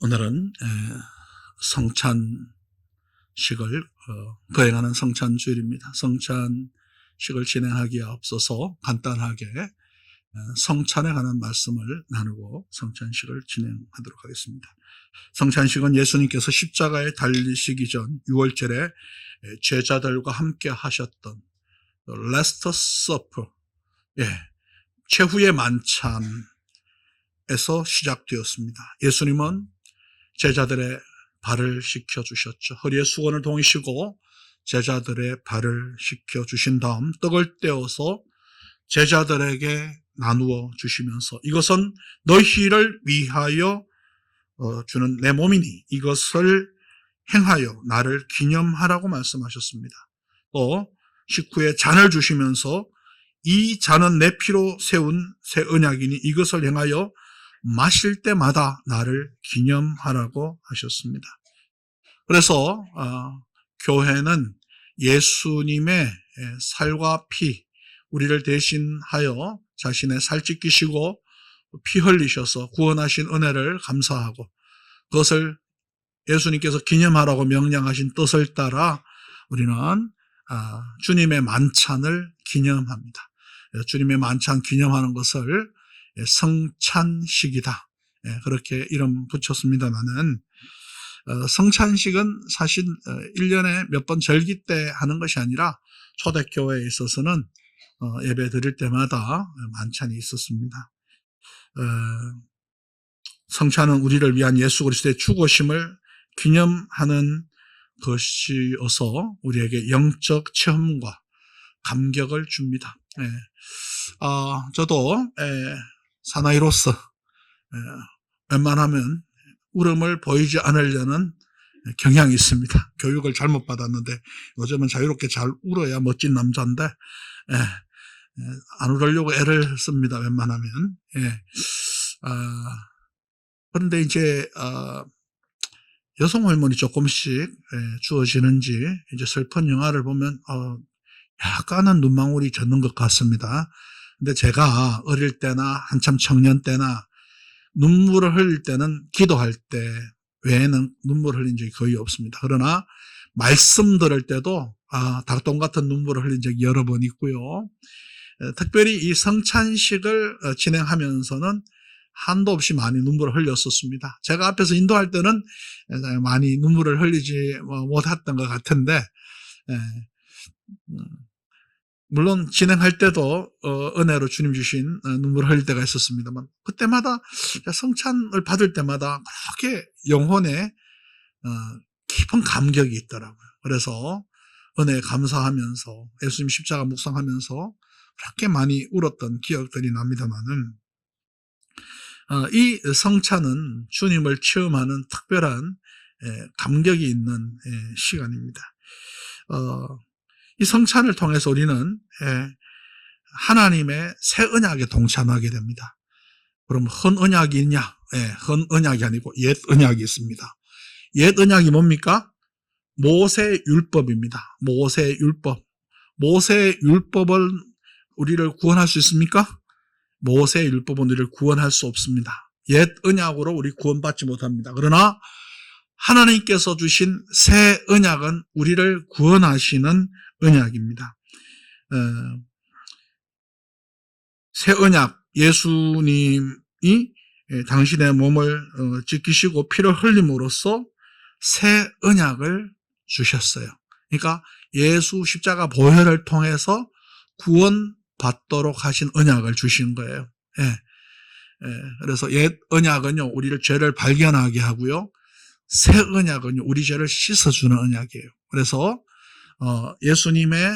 오늘은 성찬식을 거행하는 성찬주일입니다. 성찬식을 진행하기에 앞서서 간단하게 성찬에 관한 말씀을 나누고 성찬식을 진행하도록 하겠습니다. 성찬식은 예수님께서 십자가에 달리시기 전 6월절에 제자들과 함께 하셨던 Last Supper, 최후의 만찬에서 시작되었습니다. 예수님은 제자들의 발을 씻겨주셨죠. 허리에 수건을 동이시고 제자들의 발을 씻겨주신 다음 떡을 떼어서 제자들에게 나누어 주시면서 이것은 너희를 위하여 주는 내 몸이니 이것을 행하여 나를 기념하라고 말씀하셨습니다. 또 식후에 잔을 주시면서 이 잔은 내 피로 세운 새 언약이니 이것을 행하여 마실 때마다 나를 기념하라고 하셨습니다. 그래서 교회는 예수님의 살과 피, 우리를 대신하여 자신의 살 찢기시고 피 흘리셔서 구원하신 은혜를 감사하고 그것을 예수님께서 기념하라고 명령하신 뜻을 따라 우리는 주님의 만찬을 기념합니다. 주님의 만찬 기념하는 것을 성찬식이다. 그렇게 이름 붙였습니다만은 성찬식은 사실 1년에 몇 번 절기 때 하는 것이 아니라 초대교회에 있어서는 예배 드릴 때마다 만찬이 있었습니다. 성찬은 우리를 위한 예수 그리스도의 죽으심을 기념하는 것이어서 우리에게 영적 체험과 감격을 줍니다. 저도 사나이로서 웬만하면 울음을 보이지 않으려는 경향이 있습니다. 교육을 잘못 받았는데 요즘은 자유롭게 잘 울어야 멋진 남자인데 안 울으려고 애를 씁니다. 웬만하면. 그런데 이제 여성 호르몬이 조금씩 주어지는지 이제 슬픈 영화를 보면 약간은 눈망울이 젖는 것 같습니다. 근데 제가 어릴 때나 한참 청년 때나 눈물을 흘릴 때는 기도할 때 외에는 눈물을 흘린 적이 거의 없습니다. 그러나 말씀 들을 때도 닭똥 같은 눈물을 흘린 적이 여러 번 있고요. 특별히 이 성찬식을 진행하면서는 한도 없이 많이 눈물을 흘렸었습니다. 제가 앞에서 인도할 때는 많이 눈물을 흘리지 못했던 것 같은데 물론 진행할 때도 은혜로 주님 주신 눈물을 흘릴 때가 있었습니다만 그때마다 성찬을 받을 때마다 그렇게 영혼에 깊은 감격이 있더라고요. 그래서 은혜에 감사하면서 예수님 십자가 묵상하면서 그렇게 많이 울었던 기억들이 납니다만은 이 성찬은 주님을 체험하는 특별한 감격이 있는 시간입니다. 이 성찬을 통해서 우리는 하나님의 새 언약에 동참하게 됩니다. 그럼 헌 언약이 있냐? 헌 언약이 아니고 옛 언약이 있습니다. 옛 언약이 뭡니까? 모세 율법입니다. 모세 율법. 모세 율법은 우리를 구원할 수 있습니까? 모세 율법은 우리를 구원할 수 없습니다. 옛 언약으로 우리 구원받지 못합니다. 그러나 하나님께서 주신 새 언약은 우리를 구원하시는 언약입니다. 새 언약, 예수님이 당신의 몸을 지키시고 피를 흘림으로써 새 언약을 주셨어요. 그러니까 예수 십자가 보혈을 통해서 구원받도록 하신 언약을 주신 거예요. 그래서 옛 언약은요, 우리를 죄를 발견하게 하고요. 새 언약은요, 우리 죄를 씻어주는 언약이에요. 그래서 예수님의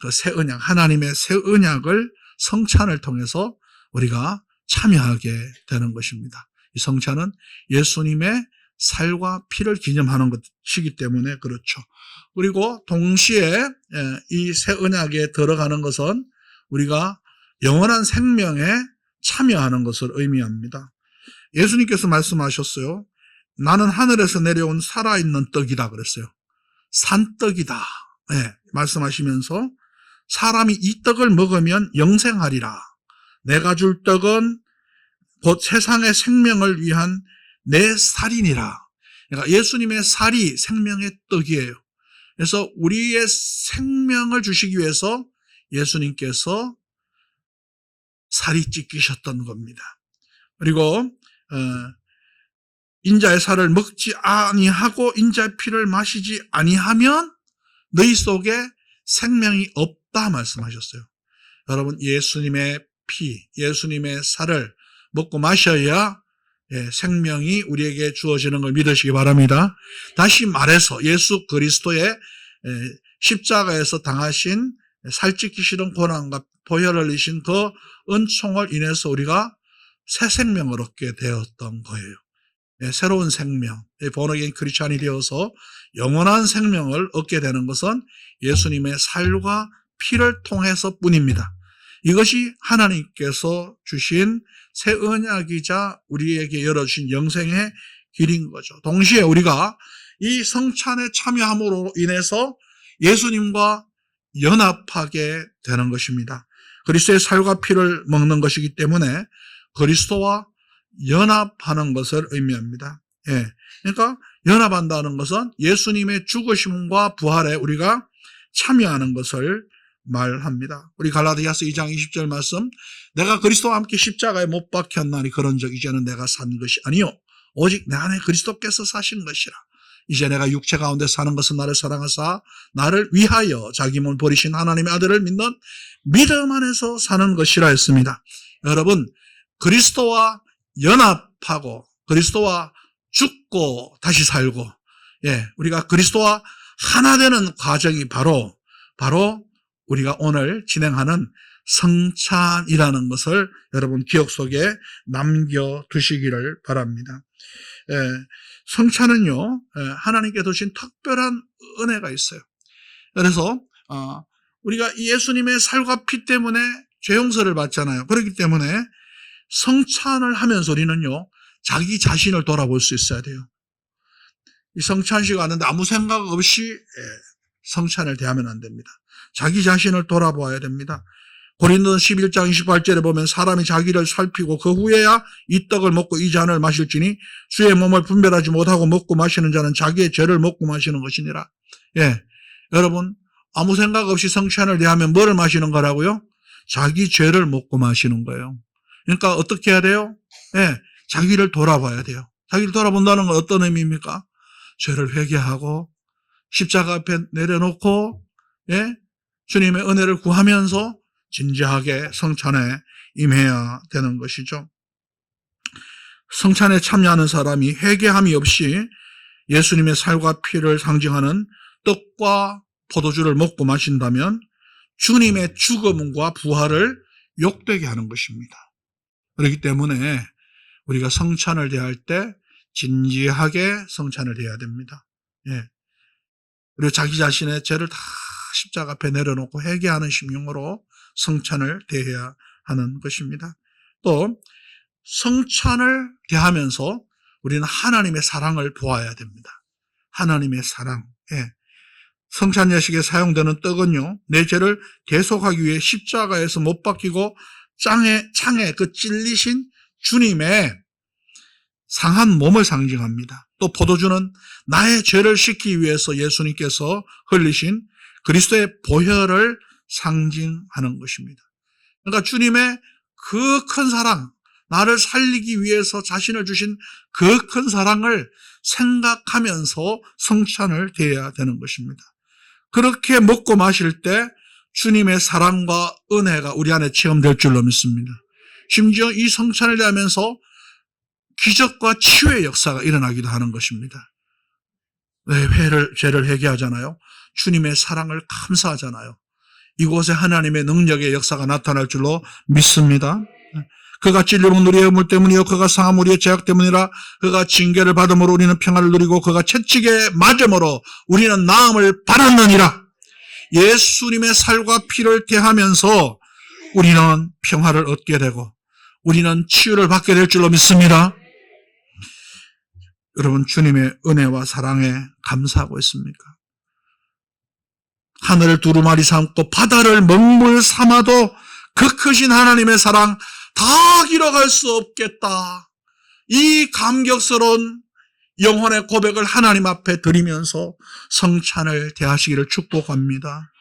그 새 언약, 하나님의 새 언약을 성찬을 통해서 우리가 참여하게 되는 것입니다. 이 성찬은 예수님의 살과 피를 기념하는 것이기 때문에 그렇죠. 그리고 동시에 이 새 언약에 들어가는 것은 우리가 영원한 생명에 참여하는 것을 의미합니다. 예수님께서 말씀하셨어요. 나는 하늘에서 내려온 살아있는 떡이다 그랬어요. 산떡이다. 말씀하시면서 사람이 이 떡을 먹으면 영생하리라. 내가 줄 떡은 곧 세상의 생명을 위한 내 살이니라. 그러니까 예수님의 살이 생명의 떡이에요. 그래서 우리의 생명을 주시기 위해서 예수님께서 살이 찢기셨던 겁니다. 그리고 인자의 살을 먹지 아니하고 인자의 피를 마시지 아니하면 너희 속에 생명이 없다 말씀하셨어요. 여러분, 예수님의 피, 예수님의 살을 먹고 마셔야 생명이 우리에게 주어지는 걸 믿으시기 바랍니다. 다시 말해서 예수 그리스도의 십자가에서 당하신 살찌기 싫은 고난과 보혈을 흘리신 그 은총을 인해서 우리가 새 생명을 얻게 되었던 거예요. 새로운 생명, 본어게인 크리스찬이 되어서 영원한 생명을 얻게 되는 것은 예수님의 살과 피를 통해서 뿐입니다. 이것이 하나님께서 주신 새 언약이자 우리에게 열어주신 영생의 길인 거죠. 동시에 우리가 이 성찬에 참여함으로 인해서 예수님과 연합하게 되는 것입니다. 그리스도의 살과 피를 먹는 것이기 때문에 그리스도와 연합하는 것을 의미합니다. 그러니까 연합한다는 것은 예수님의 죽으심과 부활에 우리가 참여하는 것을 말합니다. 우리 갈라디아서 2장 20절 말씀, 내가 그리스도와 함께 십자가에 못 박혔나니 그런즉 이제는 내가 산 것이 아니요 오직 내 안에 그리스도께서 사신 것이라. 이제 내가 육체 가운데 사는 것은 나를 사랑하사 나를 위하여 자기 몸을 버리신 하나님의 아들을 믿는 믿음 안에서 사는 것이라 했습니다. 여러분, 그리스도와 연합하고 그리스도와 죽고 다시 살고, 우리가 그리스도와 하나 되는 과정이 바로 우리가 오늘 진행하는 성찬이라는 것을 여러분 기억 속에 남겨두시기를 바랍니다. 성찬은요, 하나님께 주신 특별한 은혜가 있어요. 그래서 우리가 예수님의 살과 피 때문에 죄 용서를 받잖아요. 그렇기 때문에 성찬을 하면서 우리는요, 자기 자신을 돌아볼 수 있어야 돼요. 이 성찬식 하는데 아무 생각 없이 성찬을 대하면 안 됩니다. 자기 자신을 돌아보아야 됩니다. 고린도서 11장 28절에 보면 사람이 자기를 살피고 그 후에야 이 떡을 먹고 이 잔을 마실지니 주의 몸을 분별하지 못하고 먹고 마시는 자는 자기의 죄를 먹고 마시는 것이니라. 여러분, 아무 생각 없이 성찬을 대하면 뭐를 마시는 거라고요? 자기 죄를 먹고 마시는 거예요. 그러니까 어떻게 해야 돼요? 자기를 돌아봐야 돼요. 자기를 돌아본다는 건 어떤 의미입니까? 죄를 회개하고 십자가 앞에 내려놓고 주님의 은혜를 구하면서 진지하게 성찬에 임해야 되는 것이죠. 성찬에 참여하는 사람이 회개함이 없이 예수님의 살과 피를 상징하는 떡과 포도주를 먹고 마신다면 주님의 죽음과 부활을 욕되게 하는 것입니다. 그렇기 때문에 우리가 성찬을 대할 때 진지하게 성찬을 대해야 됩니다. 그리고 자기 자신의 죄를 다 십자가 앞에 내려놓고 회개하는 심령으로 성찬을 대해야 하는 것입니다. 또 성찬을 대하면서 우리는 하나님의 사랑을 보아야 됩니다. 하나님의 사랑. 성찬 예식에 사용되는 떡은요, 내 죄를 대속하기 위해 십자가에서 못 박히고 창에 그 찔리신 주님의 상한 몸을 상징합니다. 또 포도주는 나의 죄를 씻기 위해서 예수님께서 흘리신 그리스도의 보혈을 상징하는 것입니다. 그러니까 주님의 그 큰 사랑, 나를 살리기 위해서 자신을 주신 그 큰 사랑을 생각하면서 성찬을 대해야 되는 것입니다. 그렇게 먹고 마실 때 주님의 사랑과 은혜가 우리 안에 체험될 줄로 믿습니다. 심지어 이 성찬을 대하면서 기적과 치유의 역사가 일어나기도 하는 것입니다. 왜 죄를 회개하잖아요? 주님의 사랑을 감사하잖아요. 이곳에 하나님의 능력의 역사가 나타날 줄로 믿습니다. 그가 찔림은 우리의 의물 때문이요 그가 상함 우리의 죄악 때문이라. 그가 징계를 받음으로 우리는 평안을 누리고 그가 채찍에 맞음으로 우리는 나음을 받았느니라. 예수님의 살과 피를 대하면서 우리는 평화를 얻게 되고 우리는 치유를 받게 될 줄로 믿습니다. 여러분, 주님의 은혜와 사랑에 감사하고 있습니까? 하늘을 두루마리 삼고 바다를 먹물 삼아도 그 크신 하나님의 사랑 다 길어갈 수 없겠다. 이 감격스러운 영혼의 고백을 하나님 앞에 드리면서 성찬을 대하시기를 축복합니다.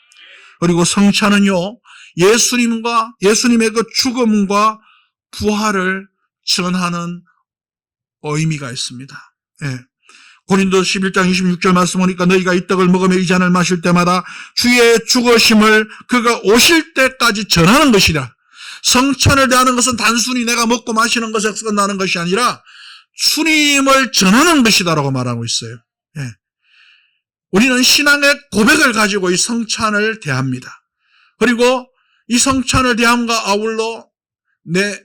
그리고 성찬은요, 예수님의 그 죽음과 부활을 전하는 의미가 있습니다. 예. 고린도 11장 26절 말씀 보니까 너희가 이 떡을 먹으며 이 잔을 마실 때마다 주의 죽으심을 그가 오실 때까지 전하는 것이라. 성찬을 대하는 것은 단순히 내가 먹고 마시는 것에서 끝나는 것이 아니라 주님을 전하는 것이다라고 말하고 있어요. 예. 우리는 신앙의 고백을 가지고 이 성찬을 대합니다. 그리고 이 성찬을 대함과 아울러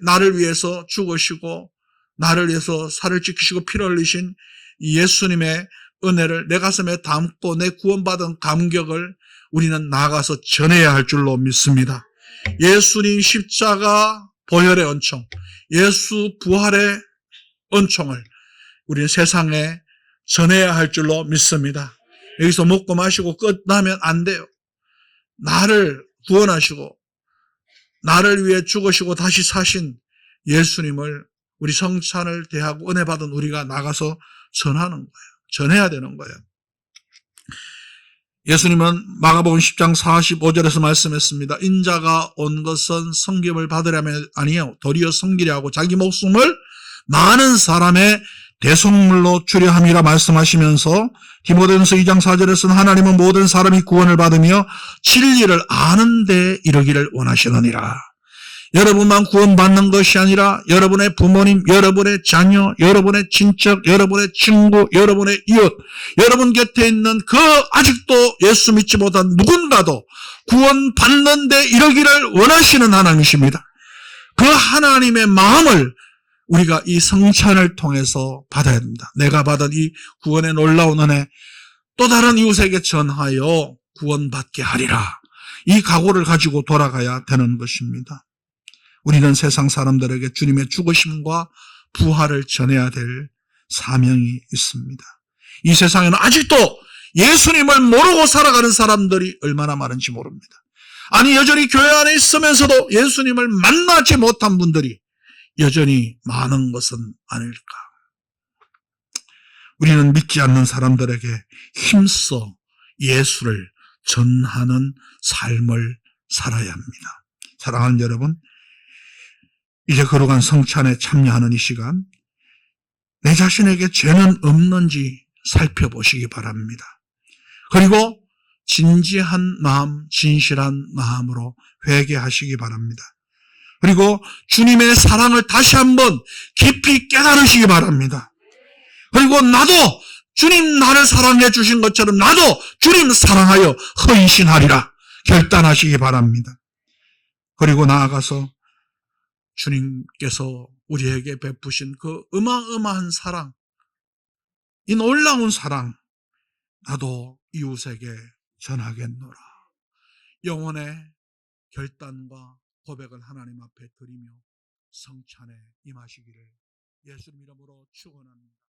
나를 위해서 죽으시고 나를 위해서 살을 찢기시고 피를 흘리신 예수님의 은혜를 내 가슴에 담고 내 구원받은 감격을 우리는 나아가서 전해야 할 줄로 믿습니다. 예수님 십자가 보혈의 은총, 예수 부활의 은총을 우리는 세상에 전해야 할 줄로 믿습니다. 여기서 먹고 마시고 끝나면 안 돼요. 나를 구원하시고 나를 위해 죽으시고 다시 사신 예수님을 우리 성찬을 대하고 은혜 받은 우리가 나가서 전하는 거예요. 전해야 되는 거예요. 예수님은 마가복음 10장 45절에서 말씀했습니다. 인자가 온 것은 섬김을 받으려면 아니요 도리어 섬기려 하고 자기 목숨을 많은 사람의 대속물로 주려 함이라 말씀하시면서 디모데전서 2장 4절에서는 하나님은 모든 사람이 구원을 받으며 진리를 아는 데 이르기를 원하시느니라. 여러분만 구원받는 것이 아니라 여러분의 부모님, 여러분의 자녀, 여러분의 친척, 여러분의 친구, 여러분의 이웃, 여러분 곁에 있는 그 아직도 예수 믿지 못한 누군가도 구원받는 데 이르기를 원하시는 하나님이십니다. 그 하나님의 마음을 우리가 이 성찬을 통해서 받아야 됩니다. 내가 받은 이 구원의 놀라운 은혜 또 다른 이웃에게 전하여 구원받게 하리라. 이 각오를 가지고 돌아가야 되는 것입니다. 우리는 세상 사람들에게 주님의 죽으심과 부활을 전해야 될 사명이 있습니다. 이 세상에는 아직도 예수님을 모르고 살아가는 사람들이 얼마나 많은지 모릅니다. 아니 여전히 교회 안에 있으면서도 예수님을 만나지 못한 분들이 여전히 많은 것은 아닐까. 우리는 믿지 않는 사람들에게 힘써 예수를 전하는 삶을 살아야 합니다. 사랑하는 여러분, 이제 걸어간 성찬에 참여하는 이 시간, 내 자신에게 죄는 없는지 살펴보시기 바랍니다. 그리고 진지한 마음, 진실한 마음으로 회개하시기 바랍니다. 그리고 주님의 사랑을 다시 한번 깊이 깨달으시기 바랍니다. 그리고 나도 주님 나를 사랑해 주신 것처럼 나도 주님 사랑하여 헌신하리라 결단하시기 바랍니다. 그리고 나아가서 주님께서 우리에게 베푸신 그 어마어마한 사랑, 이 놀라운 사랑, 나도 이웃에게 전하겠노라. 영혼의 결단과 고백을 하나님 앞에 드리며 성찬에 임하시기를 예수님 이름으로 축원합니다.